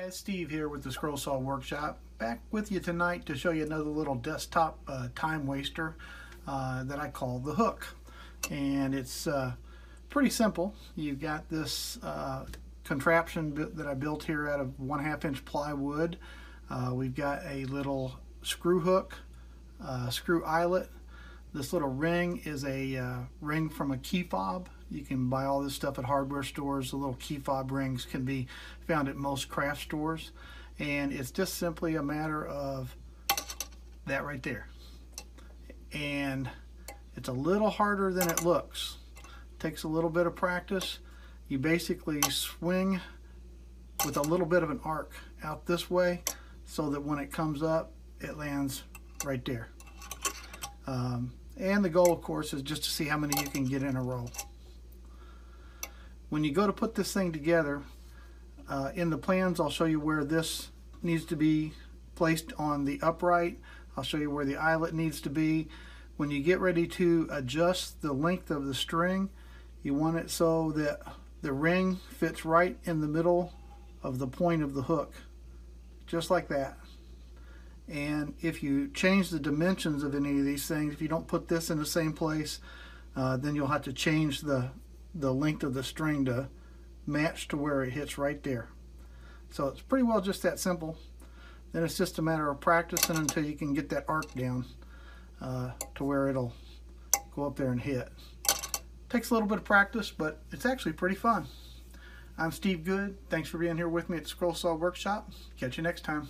Guys, Steve here with the Scroll Saw Workshop. Back with you tonight to show you another little desktop time waster that I call the hook. And it's pretty simple. You've got this contraption that I built here out of 1/2 inch plywood. We've got a little screw hook, screw eyelet. This little ring is a ring from a key fob. You can buy all this stuff at hardware stores. The little key fob rings can be found at most craft stores. And it's just simply a matter of that right there. And it's a little harder than it looks. It takes a little bit of practice. You basically swing with a little bit of an arc out this way so that when it comes up, it lands right there. And the goal, of course, is just to see how many you can get in a row. When you go to put this thing together, in the plans I'll show you where this needs to be placed on the upright. I'll show you where the eyelet needs to be. When you get ready to adjust the length of the string, you want it so that the ring fits right in the middle of the point of the hook, just like that. And if you change the dimensions of any of these things, if you don't put this in the same place, then you'll have to change the length of the string to match to where it hits right there. So it's pretty well just that simple. Then it's just a matter of practicing until you can get that arc down to where it'll go up there and hit. Takes a little bit of practice, but it's actually pretty fun. I'm Steve Good. Thanks for being here with me at the Scroll Saw Workshop. Catch you next time.